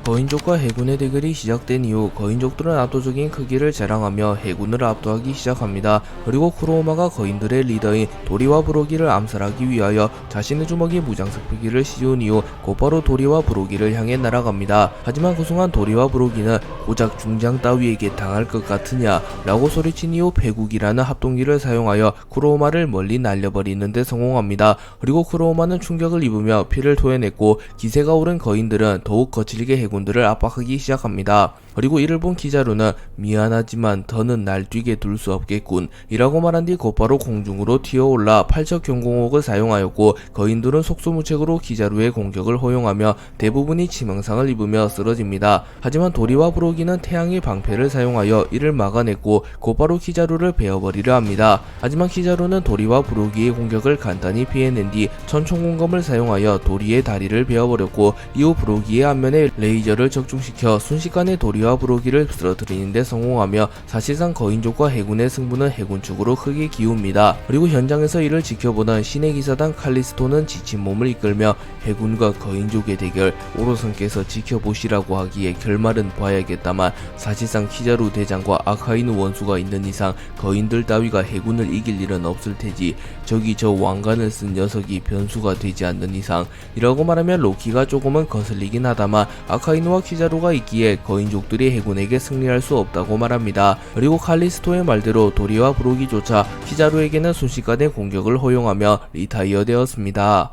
거인족과 해군의 대결이 시작된 이후 거인족들은 압도적인 크기를 자랑하며 해군을 압도하기 시작합니다. 그리고 쿠로우마가 거인들의 리더인 도리와 브로기를 암살하기 위하여 자신의 주먹에 무장색 표기를 씌운 이후 곧바로 도리와 브로기를 향해 날아갑니다. 하지만 그 순간 도리와 브로기는 고작 중장 따위에게 당할 것 같으냐 라고 소리친 이후 패국이라는 합동기를 사용하여 쿠로우마를 멀리 날려버리는 데 성공합니다. 그리고 쿠로우마는 충격을 입으며 피를 토해냈고, 기세가 오른 거인들은 더욱 거칠게 해군들을 압박하기 시작합니다. 그리고 이를 본 키자루는 미안하지만 더는 날뛰게 둘 수 없겠군 이라고 말한 뒤 곧바로 공중으로 튀어올라 팔척 경공옥을 사용하였고, 거인들은 속수무책으로 키자루의 공격을 허용하며 대부분이 치명상을 입으며 쓰러집니다. 하지만 도리와 부로기는 태양의 방패를 사용하여 이를 막아냈고 곧바로 키자루를 베어버리려 합니다. 하지만 키자루는 도리와 부로기의 공격을 간단히 피해낸 뒤 천총공검을 사용하여 도리의 다리를 베어버렸고, 이후 부로기의 안면에 레이저를 적중시켜 순식간에 도리와 부로기를 쓰러뜨리는 데 성공하며 사실상 거인족과 해군의 승부는 해군 측으로 크게 기웁니다. 그리고 현장에서 이를 지켜보던 신의 기사단 칼리스토는 지친 몸을 이끌며 해군과 거인족의 대결 오로선께서 지켜보시라고 하기에 결말은 봐야겠다만, 사실상 키자루 대장과 아카이누 원수가 있는 이상 거인들 따위가 해군을 이길 일은 없을 테지, 저기 저 왕관을 쓴 녀석이 변수가 되지 않는 이상 이라고 말하면 로키가 조금은 거슬리긴 하다만 아카이누와 키자루가 있기에 거인족들이 해군에게 승리할 수 없다고 말합니다. 그리고 칼리스토의 말대로 도리와 부로기조차 키자루에게는 순식간에 공격을 허용하며 리타이어 되었습니다.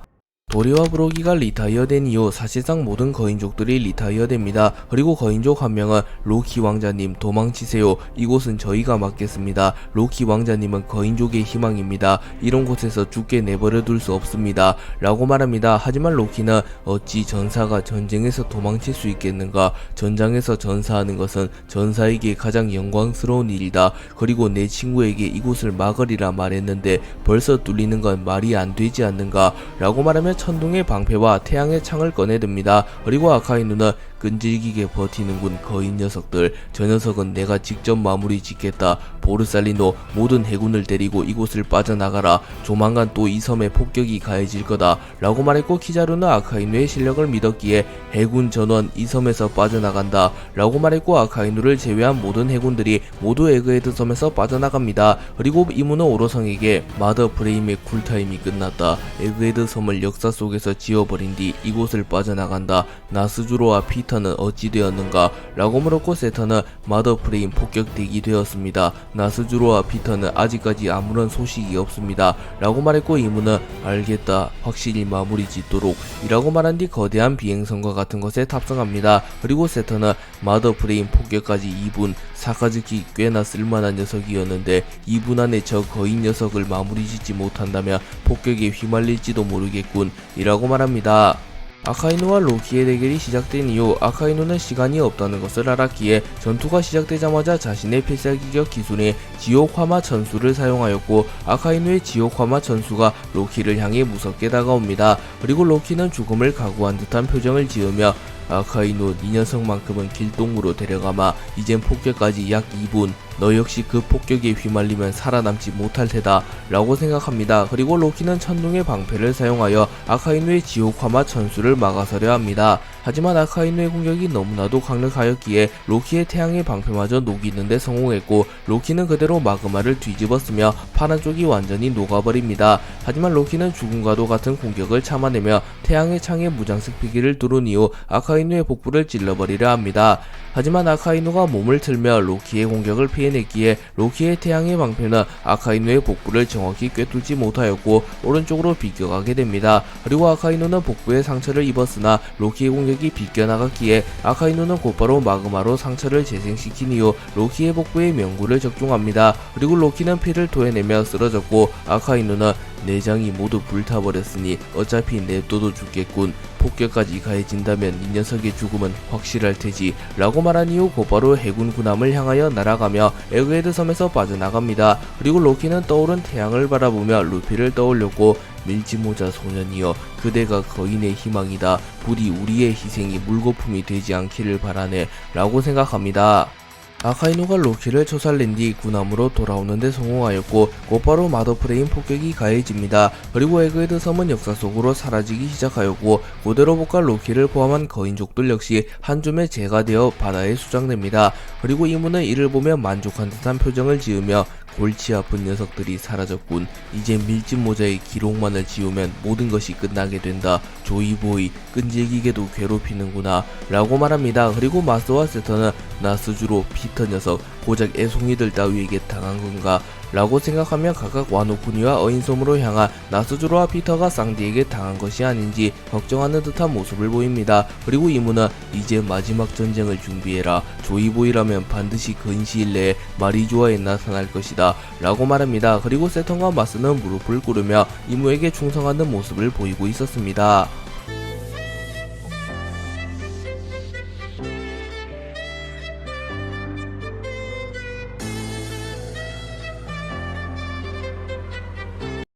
도리와 부로기가 리타이어 된 이후 사실상 모든 거인족들이 리타이어 됩니다. 그리고 거인족 한 명은 로키 왕자님 도망치세요. 이곳은 저희가 맡겠습니다. 로키 왕자님은 거인족의 희망입니다. 이런 곳에서 죽게 내버려 둘 수 없습니다. 라고 말합니다. 하지만 로키는 어찌 전사가 전쟁에서 도망칠 수 있겠는가? 전장에서 전사하는 것은 전사에게 가장 영광스러운 일이다. 그리고 내 친구에게 이곳을 막으리라 말했는데 벌써 뚫리는 건 말이 안 되지 않는가? 라고 말하며 천둥의 방패와 태양의 창을 꺼내듭니다. 그리고 아카이누는 끈질기게 버티는군 거인 녀석들. 저 녀석은 내가 직접 마무리 짓겠다. 보르살리노 모든 해군을 데리고 이곳을 빠져나가라. 조만간 또 이 섬에 폭격이 가해질 거다. 라고 말했고, 키자루는 아카이누의 실력을 믿었기에 해군 전원 이 섬에서 빠져나간다. 라고 말했고, 아카이누를 제외한 모든 해군들이 모두 에그헤드 섬에서 빠져나갑니다. 그리고 이무는 오로성에게 마더 프레임의 쿨타임이 끝났다. 에그헤드 섬을 역사 속에서 지워버린 뒤 이곳을 빠져나간다. 나스주로와 피터는 어찌 되었는가? 라고 물었고, 세터는 마더 프레임 폭격대기 되었습니다. 나스주로와 피터는 아직까지 아무런 소식이 없습니다. 라고 말했고, 이무는 알겠다. 확실히 마무리 짓도록 이라고 말한 뒤 거대한 비행선과 같은 것에 탑승합니다. 그리고 세터는 마더 프레임 폭격까지 2분, 사카즈키 꽤나 쓸만한 녀석이었는데 2분 안에 저 거인 녀석을 마무리 짓지 못한다면 폭격에 휘말릴지도 모르겠군 이라고 말합니다. 아카이누와 로키의 대결이 시작된 이후 아카이누는 시간이 없다는 것을 알았기에 전투가 시작되자마자 자신의 필살기격 기술인 지옥화마 천수를 사용하였고, 아카이누의 지옥화마 천수가 로키를 향해 무섭게 다가옵니다. 그리고 로키는 죽음을 각오한 듯한 표정을 지으며 아카이누 이 녀석만큼은 길동무로 데려가마. 이젠 폭격까지 약 2분. 너 역시 그 폭격에 휘말리면 살아남지 못할 테다 라고 생각합니다. 그리고 로키는 천둥의 방패를 사용하여 아카이누의 지옥화마 천수를 막아서려 합니다. 하지만 아카이누의 공격이 너무나도 강력하였기에 로키의 태양의 방패마저 녹이는 데 성공했고, 로키는 그대로 마그마를 뒤집었으며 파란 쪽이 완전히 녹아버립니다. 하지만 로키는 죽음과도 같은 공격을 참아내며 태양의 창에 무장색 피기를 뚫은 이후 아카이누의 복부를 찔러버리려 합니다. 하지만 아카이누가 몸을 틀며 로키의 공격을 피해냈기에 로키의 태양의 방패는 아카이누의 복부를 정확히 꿰뚫지 못하였고 오른쪽으로 비껴가게 됩니다. 그리고 아카이누는 복부에 상처를 입었으나 로키의 공격이 비껴나갔기에 아카이누는 곧바로 마그마로 상처를 재생시킨 이후 로키의 복부에 명구를 적중합니다. 그리고 로키는 피를 토해내며 쓰러졌고, 아카이누는 내장이 모두 불타버렸으니 어차피 냅둬도 죽겠군. 폭격까지 가해진다면 이 녀석의 죽음은 확실할 테지 라고 말한 이후 곧바로 해군 군함을 향하여 날아가며 에그헤드 섬에서 빠져나갑니다. 그리고 로키는 떠오른 태양을 바라보며 루피를 떠올렸고, 밀지모자 소년이여, 그대가 거인의 희망이다. 부디 우리의 희생이 물거품이 되지 않기를 바라네 라고 생각합니다. 아카이누가 로키를 쳐살린 뒤 군함으로 돌아오는데 성공하였고 곧바로 마더프레임 폭격이 가해집니다. 그리고 에그헤드 섬은 역사 속으로 사라지기 시작하였고 고데로봇과 로키를 포함한 거인족들 역시 한 줌의 재가 되어 바다에 수장됩니다. 그리고 이무는 이를 보며 만족한 듯한 표정을 지으며 골치 아픈 녀석들이 사라졌군. 이제 밀짚모자의 기록만을 지우면 모든 것이 끝나게 된다. 조이보이 끈질기게도 괴롭히는구나 라고 말합니다. 그리고 마스와 세터는 나스주로 피터 녀석 고작 애송이들 따위에게 당한 건가 라고 생각하며 각각 와노쿠니와 어인섬으로 향한 나스조로와 피터가 쌍디에게 당한 것이 아닌지 걱정하는 듯한 모습을 보입니다. 그리고 이무는 이제 마지막 전쟁을 준비해라. 조이보이라면 반드시 근시일 내에 마리조아에 나타날 것이다. 라고 말합니다. 그리고 세턴과 마스는 무릎을 꿇으며 이무에게 충성하는 모습을 보이고 있었습니다.